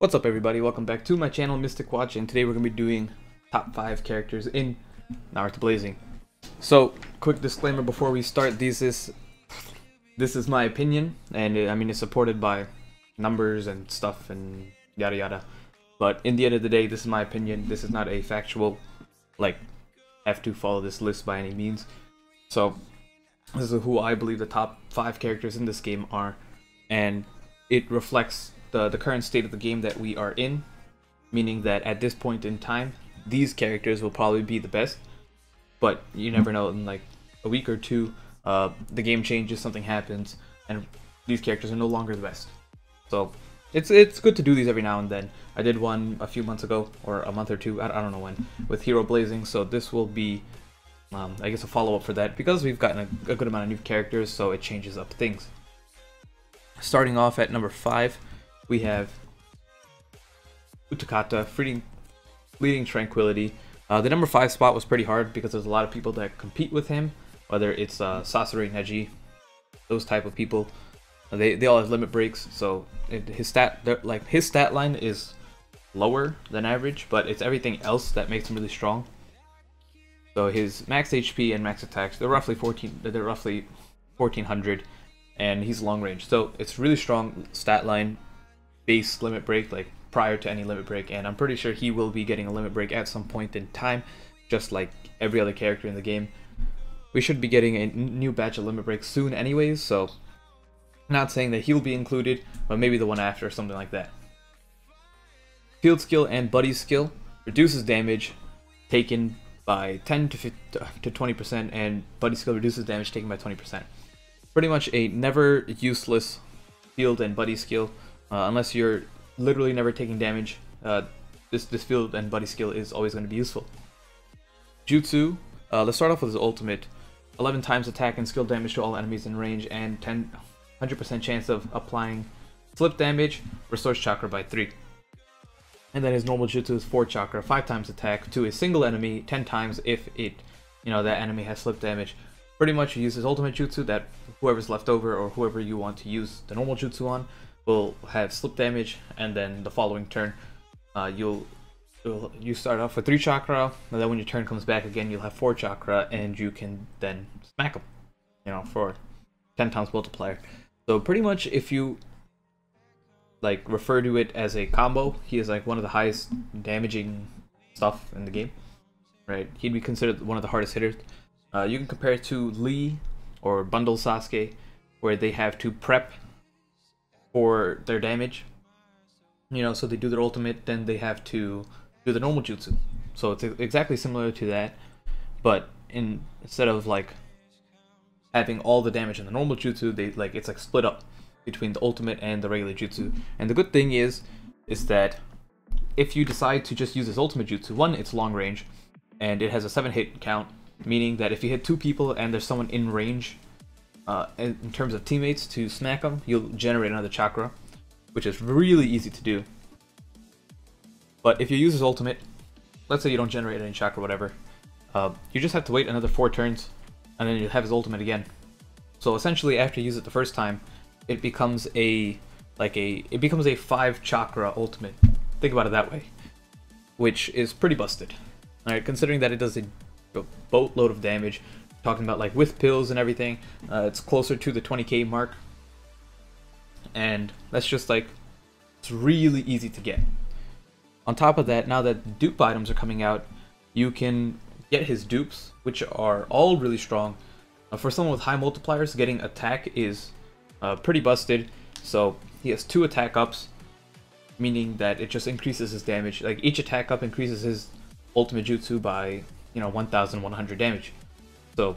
What's up everybody, welcome back to my channel Mystic Watch, and today we're going to be doing top 5 characters in Naruto Blazing. So, quick disclaimer before we start, this is my opinion, and I mean it's supported by numbers and stuff and yada yada. But in the end of the day, this is my opinion, this is not a factual, like, have to follow this list by any means. So, this is who I believe the top 5 characters in this game are, and it reflects the current state of the game that we are in, meaning that at this point in time, these characters will probably be the best, but you never know, in like a week or two, the game changes, something happens, and these characters are no longer the best. So it's good to do these every now and then. I did one a few months ago, or a month or two, I don't know when, with Hero Blazing, so this will be, I guess, a follow-up for that, because we've gotten a good amount of new characters, so it changes up things. Starting off at number 5, we have Utakata, Fleeting Tranquility. The number 5 spot was pretty hard because there's a lot of people that compete with him, whether it's Sasuke, Neji, those type of people. They all have limit breaks, so his stat line is lower than average, but it's everything else that makes him really strong. So his max HP and max attacks, they're roughly 1400, and he's long range, so it's really strong stat line. Base limit break, like prior to any limit break, and I'm pretty sure he will be getting a limit break at some point in time, just like every other character in the game. We should be getting a new batch of limit breaks soon anyways, so not saying that he'll be included, but maybe the one after or something like that. Field skill and buddy skill reduces damage taken by 10 to 20%, and buddy skill reduces damage taken by 20%. Pretty much a never useless field and buddy skill. Unless you're literally never taking damage, this field and buddy skill is always going to be useful. Jutsu, let's start off with his ultimate. 11 times attack and skill damage to all enemies in range, and 100% chance of applying slip damage, restores chakra by 3. And then his normal jutsu is 4 chakra, 5 times attack to a single enemy, 10 times if that enemy has slip damage. Pretty much you use his ultimate jutsu that whoever's left over, or whoever you want to use the normal jutsu on, will have slip damage, and then the following turn you start off with 3 chakra, and then when your turn comes back again you'll have 4 chakra, and you can then smack him, for 10 times multiplier. So pretty much if you like refer to it as a combo, he is like one of the highest damaging stuff in the game, right? He'd be considered one of the hardest hitters. You can compare it to Lee or Bundle Sasuke, where they have to prep for their damage, so they do their ultimate, then they have to do the normal jutsu. So it's exactly similar to that, but instead of like having all the damage in the normal jutsu, it's like split up between the ultimate and the regular jutsu. And the good thing is that if you decide to just use this ultimate jutsu, one, it's long range, and it has a 7-hit count, meaning that if you hit 2 people and there's someone in range, in terms of teammates, to smack them, you'll generate another chakra, which is really easy to do. But if you use his ultimate, let's say you don't generate any chakra, whatever, you just have to wait another 4 turns, and then you'll have his ultimate again. So essentially, after you use it the first time, it becomes a 5 chakra ultimate. Think about it that way, which is pretty busted. All right, considering that it does a boatload of damage. Talking about like with pills and everything, it's closer to the 20k mark, and that's just like, it's really easy to get. On top of that, now that dupe items are coming out, you can get his dupes, which are all really strong. For someone with high multipliers, getting attack is pretty busted. So he has 2 attack ups, meaning that it just increases his damage. Like each attack up increases his ultimate jutsu by 1100 damage. So,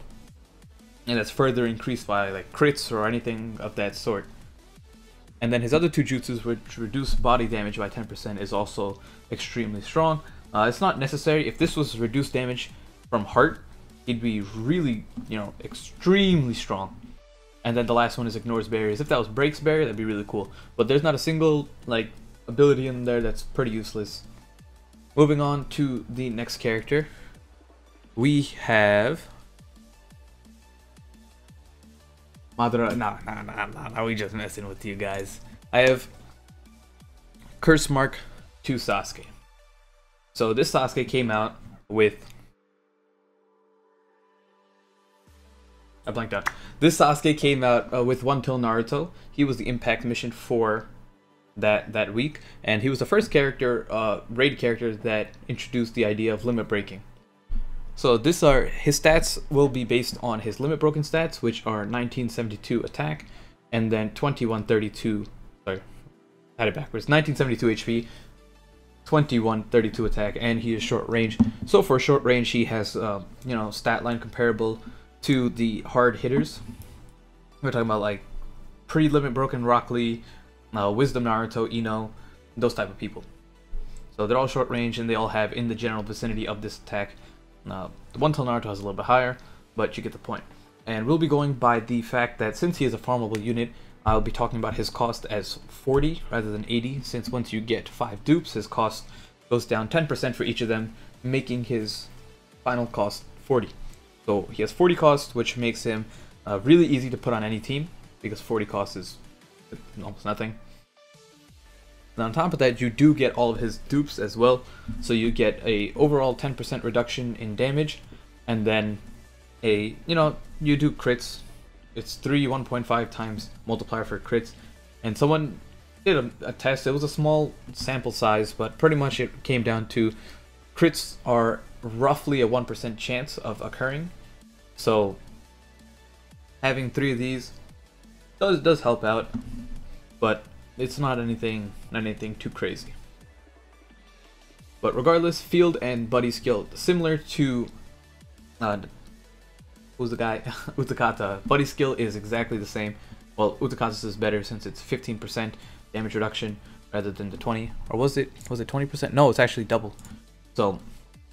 and that's further increased by like crits or anything of that sort. And then his other 2 jutsus, which reduce body damage by 10%, is also extremely strong. It's not necessary. If this was reduced damage from heart, he'd be really, extremely strong. And then the last one is ignores barriers. If that was breaks barrier, that'd be really cool. But there's not a single like ability in there that's pretty useless. Moving on to the next character, we have Madara. Nah, we just messing with you guys. I have Curse Mark to Sasuke. So this Sasuke came out with... I blanked out. This Sasuke came out with 1 till Naruto. He was the impact mission for that week, and he was the first character, raid character, that introduced the idea of limit breaking. So his stats will be based on his limit broken stats, which are 1972 attack, and then 2132. Sorry, I had it backwards. 1972 HP, 2132 attack, and he is short range. So for short range, he has stat line comparable to the hard hitters. We're talking about like pre-limit broken Rock Lee, Wisdom Naruto, Ino, those type of people. So they're all short range, and they all have in the general vicinity of this attack. The 1 till Naruto has a little bit higher, but you get the point. And we'll be going by the fact that since he is a farmable unit, I'll be talking about his cost as 40 rather than 80, since once you get 5 dupes, his cost goes down 10% for each of them, making his final cost 40. So he has 40 cost, which makes him really easy to put on any team, because 40 cost is almost nothing. And on top of that, you do get all of his dupes as well, so you get a overall 10% reduction in damage, and then you do crits. It's 1.5 times multiplier for crits, and someone did a test. It was a small sample size, but pretty much it came down to crits are roughly a 1% chance of occurring. So having 3 of these does help out, but it's not anything too crazy. But regardless, field and buddy skill similar to who's the guy? Utakata. Buddy skill is exactly the same. Well, Utakata's is better since it's 15% damage reduction rather than the 20. Or was it 20%? No, it's actually double. So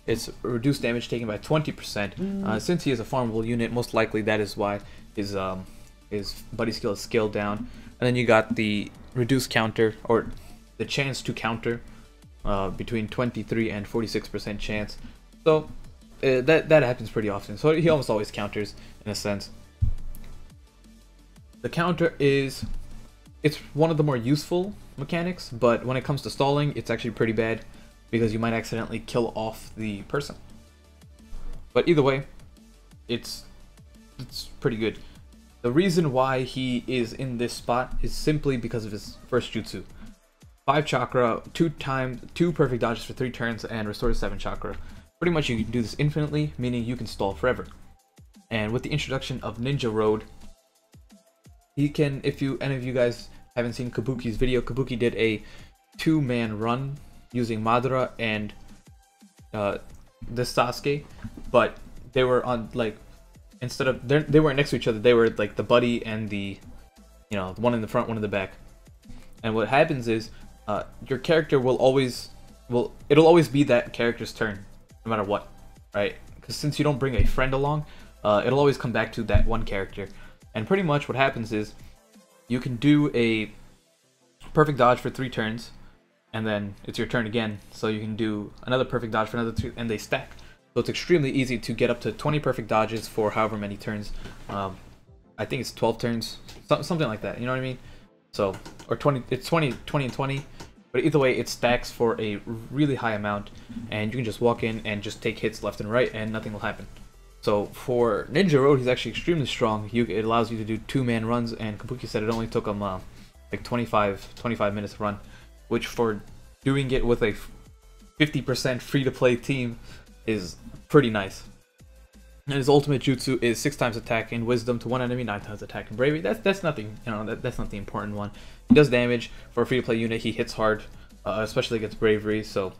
it's reduced damage taken by 20%. Since he is a farmable unit, most likely that is why his buddy skill is scaled down. And then you got the reduced counter, or the chance to counter, between 23 and 46% chance. So that happens pretty often. So he almost always counters in a sense. The counter it's one of the more useful mechanics, but when it comes to stalling, it's actually pretty bad because you might accidentally kill off the person. But either way, it's pretty good. The reason why he is in this spot is simply because of his first jutsu. 5 chakra, 2 perfect dodges for 3 turns, and restores 7 chakra. Pretty much you can do this infinitely, meaning you can stall forever. And with the introduction of Ninja Road, he can, if any of you guys haven't seen Kabuki's video, Kabuki did a 2-man run using Madara and this Sasuke, but they were on like, instead of they weren't next to each other, they were like the buddy and the one in the front, one in the back. And what happens is your character it'll always be that character's turn no matter what, right? Because since you don't bring a friend along, it'll always come back to that one character. And pretty much what happens is you can do a perfect dodge for 3 turns, and then it's your turn again, so you can do another perfect dodge for another 2, and they stack. So it's extremely easy to get up to 20 perfect dodges for however many turns. I think it's 12 turns, something like that, you know what I mean? So, or 20, it's 20 and 20, but either way it stacks for a really high amount, and you can just walk in and just take hits left and right and nothing will happen. So for Ninja Road, he's actually extremely strong. It allows you to do 2-man runs, and Kabuki said it only took him like 25 minutes to run, which for doing it with a 50% free-to-play team is pretty nice. And his ultimate jutsu is 6 times attack and wisdom to 1 enemy, 9 times attack and bravery. That's nothing, that's not the important one. He does damage for a free-to-play unit. He hits hard, especially against bravery, so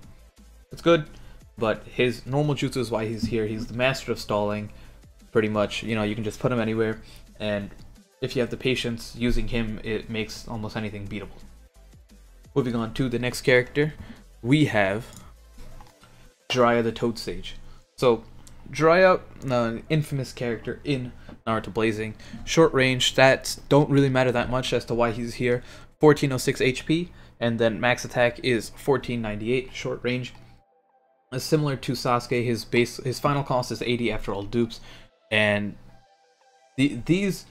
it's good. But his normal jutsu is why he's here. He's the master of stalling, pretty much. You can just put him anywhere, and if you have the patience using him, it makes almost anything beatable. Moving on to the next character, we have Jiraiya the Toad Sage. So Jiraiya, an infamous character in Naruto Blazing. Short range stats don't really matter that much as to why he's here. 1406 HP, and then max attack is 1498 short range. Similar to Sasuke, his final cost is 80 after all dupes, and these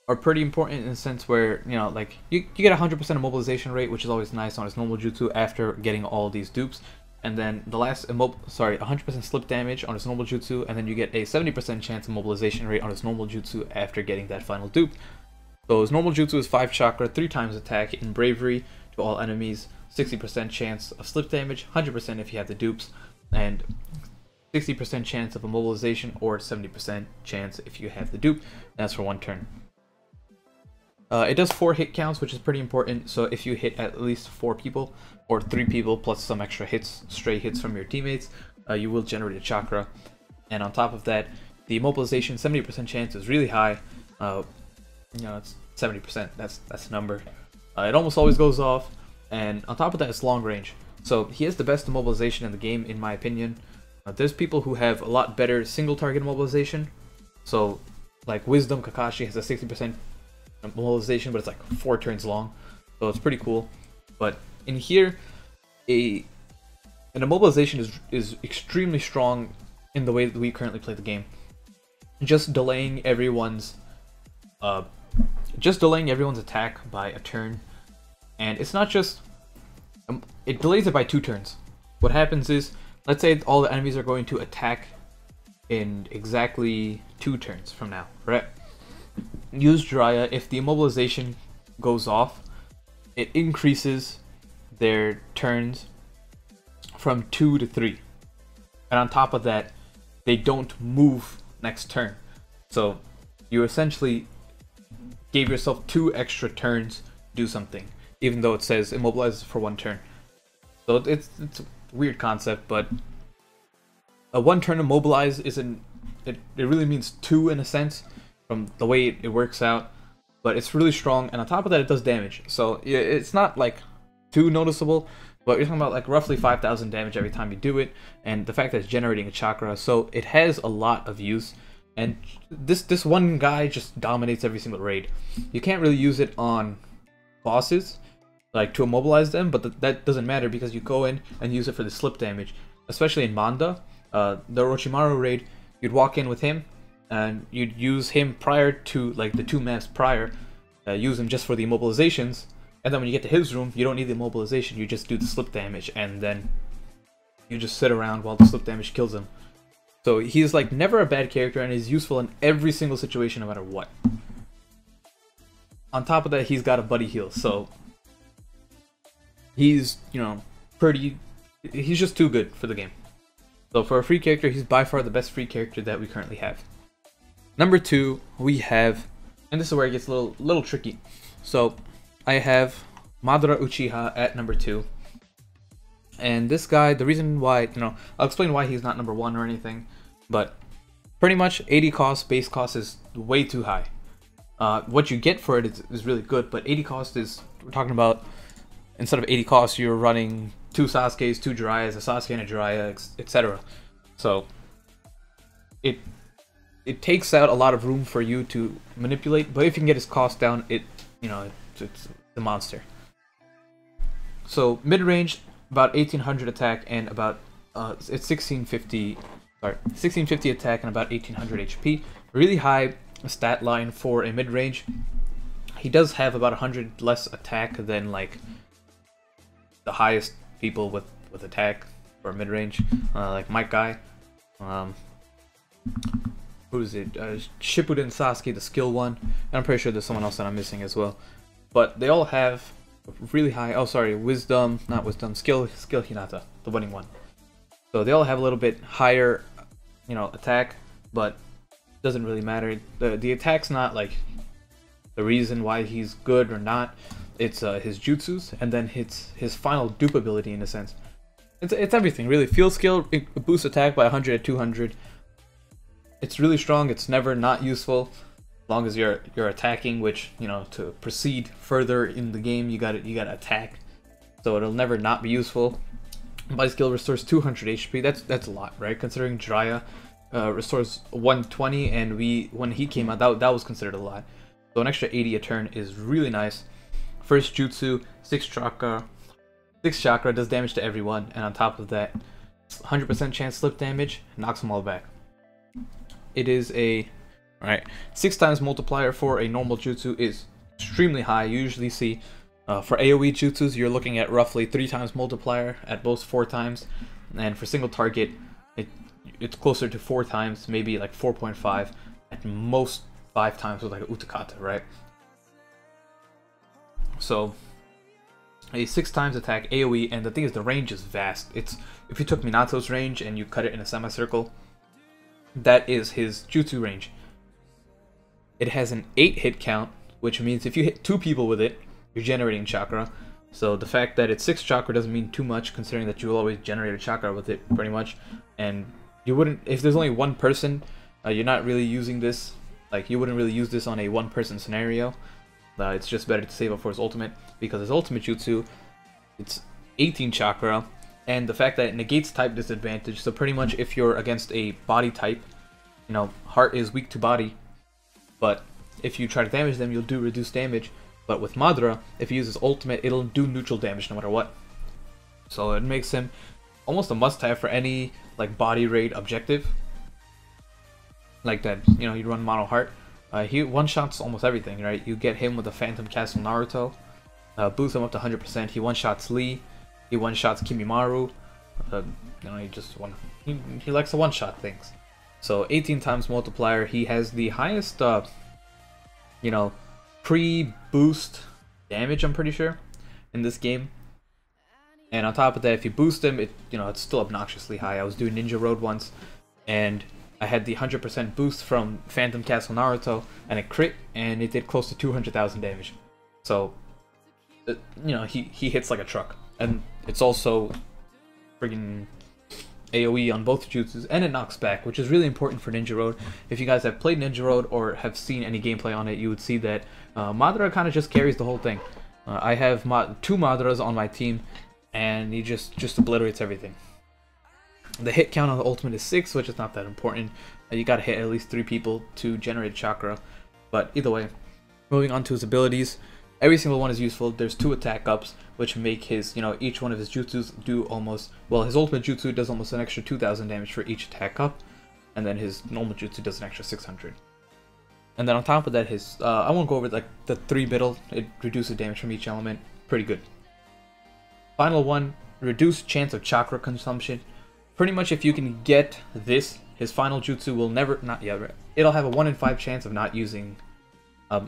are pretty important in the sense where, you know, like you get 100% immobilization rate, which is always nice on his normal jutsu after getting all these dupes. And then the last 100% slip damage on his normal jutsu, and then you get a 70% chance immobilization rate on his normal jutsu after getting that final dupe. So his normal jutsu is 5 chakra, 3 times attack in bravery to all enemies, 60% chance of slip damage, 100% if you have the dupes, and 60% chance of immobilization or 70% chance if you have the dupe. That's for 1 turn. It does 4 hit counts, which is pretty important. So if you hit at least 4 people or 3 people plus some extra hits, stray hits from your teammates, you will generate a chakra. And on top of that, the immobilization 70% chance is really high. You know, it's 70%. That's the number. It almost always goes off, and on top of that, it's long range. So he has the best immobilization in the game, in my opinion. There's people who have a lot better single target immobilization. So, like Wisdom Kakashi has a 60% immobilization, but it's like 4 turns long, so it's pretty cool. But in here, an immobilization is extremely strong in the way that we currently play the game. Just delaying everyone's attack by a turn, and it's not just it delays it by 2 turns. What happens is, let's say all the enemies are going to attack in exactly 2 turns from now, right? Use Jiraiya. If the immobilization goes off, it increases their turns from 2 to 3, and on top of that, they don't move next turn. So you essentially gave yourself 2 extra turns to do something, even though it says immobilizes for 1 turn. So it's a weird concept, but a 1 turn immobilize isn't. It really means 2 in a sense, from the way it works out, but it's really strong, and on top of that, it does damage. So yeah, it's not like too noticeable, but you're talking about like roughly 5,000 damage every time you do it, and the fact that it's generating a chakra, so it has a lot of use. And this one guy just dominates every single raid. You can't really use it on bosses, like to immobilize them, but that doesn't matter because you go in and use it for the slip damage. Especially in Manda, the Orochimaru raid, you'd walk in with him, and you'd use him prior to, like, the 2 maps prior, use him just for the immobilizations, and then when you get to his room, you don't need the immobilization, you just do the slip damage, and then you just sit around while the slip damage kills him. So he's like never a bad character, and he's useful in every single situation no matter what. On top of that, he's got a buddy heal, so he's, you know, he's just too good for the game. So for a free character, he's by far the best free character that we currently have. Number 2, we have, and this is where it gets a little tricky. So I have Madara Uchiha at number 2. And this guy, the reason why, you know, I'll explain why he's not number 1 or anything, but pretty much 80 cost, base cost is way too high. What you get for it is really good, but 80 cost is, we're talking about, instead of 80 cost, you're running 2 Sasukes, 2 Jiraiyas, a Sasuke and a Jiraiya, etc. So it takes out a lot of room for you to manipulate, but if you can get his cost down, you know, it's the monster. So mid-range, about 1800 attack and about it's 1650 attack and about 1800 HP. Really high stat line for a mid-range. He does have about 100 less attack than like the highest people with attack for mid-range, like my guy. Who is it? Shippuden Sasuke, the skill one, and I'm pretty sure there's someone else that I'm missing as well. But they all have really high, wisdom, not wisdom, skill Hinata, the winning one. So they all have a little bit higher, you know, attack, but doesn't really matter. The attack's not like the reason why he's good or not. It's his jutsus, and then his final dupe ability in a sense. It's everything really. Field skill, it boosts attack by 100 to 200. It's really strong. It's never not useful. As long as you're attacking, which, you know, to proceed further in the game, you gotta attack. So it'll never not be useful. My skill restores 200 HP. That's a lot, right? Considering Jiraiya restores 120, and when he came out, that was considered a lot. So an extra 80 a turn is really nice. First jutsu, 6 chakra, does damage to everyone, and on top of that, 100% chance slip damage, knocks them all back. It is a right? 6 times multiplier for a normal jutsu is extremely high. You usually see for AoE jutsus, you're looking at roughly 3 times multiplier, at most 4 times, and for single target, it's closer to 4 times, maybe like 4.5, at most 5 times with like a Utakata, right? So a 6 times attack AoE, and the thing is the range is vast. It's, if you took Minato's range and you cut it in a semicircle, that is his jutsu range. It has an 8 hit count, which means if you hit 2 people with it, you're generating chakra. So the fact that it's 6 chakra doesn't mean too much, considering that you will always generate a chakra with it, pretty much. And you wouldn't, if there's only one person, you're not really using this. Like, you wouldn't really use this on a one-person scenario. It's just better to save up for his ultimate, because his ultimate jutsu, it's 18 chakra, and the fact that it negates type disadvantage. So pretty much if you're against a body type, you know, heart is weak to body, but if you try to damage them, you'll do reduced damage. But with Madara, if he uses ultimate, it'll do neutral damage no matter what. So it makes him almost a must-have for any like body raid objective. Like that, you know, you run mono heart. He one-shots almost everything, right? You get him with the Phantom Castle Naruto, boosts him up to 100%. He one-shots Lee, he one-shots Kimimaro. You know, he likes to one-shot things. So 18 times multiplier. He has the highest, you know, pre-boost damage, I'm pretty sure, in this game. And on top of that, if you boost him, it's still obnoxiously high. I was doing Ninja Road once, and I had the 100% boost from Phantom Castle Naruto, and it crit, and it did close to 200,000 damage. So, you know, he hits like a truck. And it's also friggin' AoE on both jutsus, and it knocks back, which is really important for Ninja Road. If you guys have played Ninja Road or have seen any gameplay on it, you would see that Madara kind of just carries the whole thing. I have 2 Madaras on my team, and he just obliterates everything. The hit count on the ultimate is 6, which is not that important. You gotta hit at least 3 people to generate chakra. But either way, moving on to his abilities, every single one is useful. There's 2 attack ups, which make his, each one of his jutsus do almost, well, his ultimate jutsu does almost an extra 2,000 damage for each attack up, and then his normal jutsu does an extra 600. And then on top of that, his, I won't go over like the 3 middle, it reduces damage from each element, pretty good. Final one, reduced chance of chakra consumption. Pretty much if you can get this, his final jutsu will it'll have a 1 in 5 chance of not using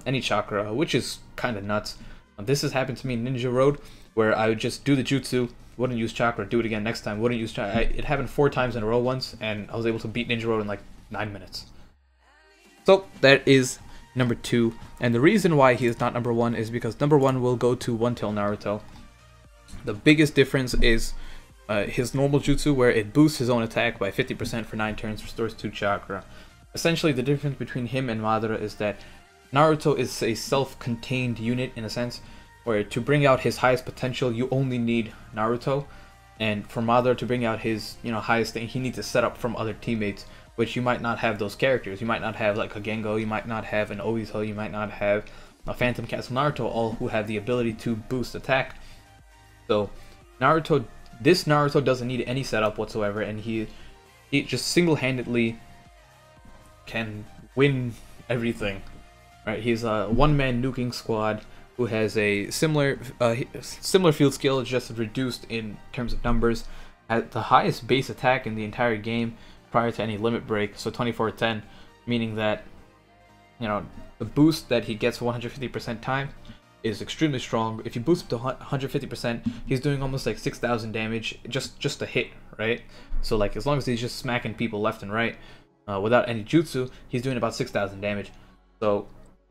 any chakra, which is kind of nuts. This has happened to me in Ninja Road, where I would just do the jutsu, wouldn't use chakra, do it again next time, wouldn't use chakra. It happened 4 times in a row once, and I was able to beat Ninja Road in like 9 minutes. So that is number 2, and the reason why he is not number 1 is because number 1 will go to One-Tail Naruto. The biggest difference is his normal jutsu, where it boosts his own attack by 50% for 9 turns, restores 2 chakra. Essentially, the difference between him and Madara is that Naruto is a self-contained unit in a sense, where to bring out his highest potential, you only need Naruto, and for Madara to bring out his highest thing, he needs to set up from other teammates, which you might not have those characters. You might not have like a Gengo, you might not have an Oizo, you might not have a Phantom Castle Naruto, all who have the ability to boost attack. So this Naruto doesn't need any setup whatsoever, and he just single-handedly can win everything. Right? He's a one-man nuking squad who has a similar field skill, just reduced in terms of numbers. At the highest base attack in the entire game prior to any limit break, so 24-10, meaning that the boost that he gets for 150% time is extremely strong. If you boost him to 150%, he's doing almost like 6,000 damage just a hit, right? So like as long as he's just smacking people left and right without any jutsu, he's doing about 6,000 damage. So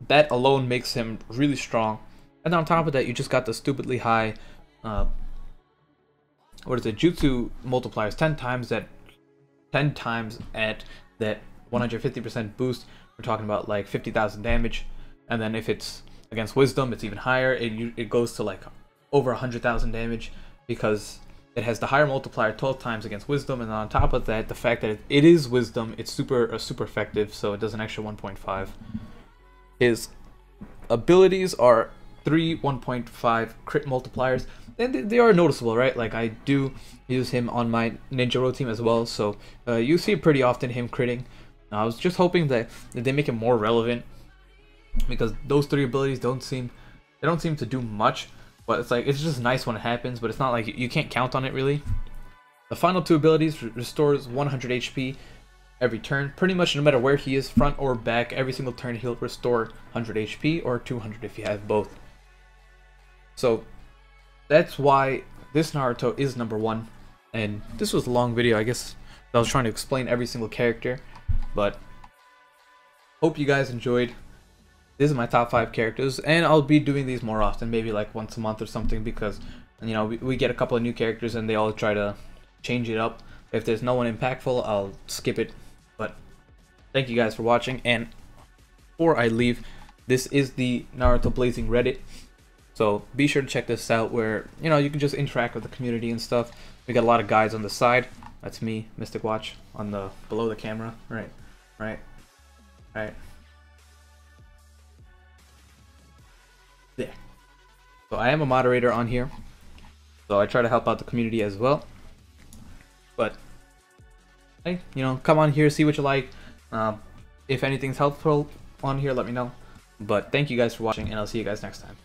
that alone makes him really strong. And then on top of that, you just got the stupidly high jutsu multipliers 10 times at that 150% boost. We're talking about like 50,000 damage. And then if it's against wisdom, it's even higher. It goes to like over 100,000 damage, because it has the higher multiplier 12 times against wisdom, and on top of that, the fact that it is wisdom, it's super effective, so it does an extra 1.5. His abilities are 3 1.5 crit multipliers, and they are noticeable, right? Like I do use him on my Ninja Road team as well, so you see pretty often him critting. I was just hoping that they make it more relevant, because those 3 abilities don't seem to do much, but it's like, it's just nice when it happens, but it's not like you can't count on it really. The final 2 abilities restores 100 HP every turn, pretty much no matter where he is, front or back, every single turn he'll restore 100 HP or 200 if you have both. So that's why this Naruto is number 1. And this was a long video, I guess I was trying to explain every single character, but hope you guys enjoyed. These are my top 5 characters, and I'll be doing these more often, maybe like once a month or something, because you know we get a couple of new characters and they all try to change it up. If there's no one impactful, I'll skip it. But thank you guys for watching, and before I leave, this is the Naruto Blazing Reddit, so be sure to check this out, where you know you can just interact with the community and stuff. We got a lot of guides on the side. That's me, Mystic Watch, on the below the camera. Right. There. So I am a moderator on here, so I try to help out the community as well. But hey, you know, come on here, see what you like. If anything's helpful on here, let me know. But thank you guys for watching, and I'll see you guys next time.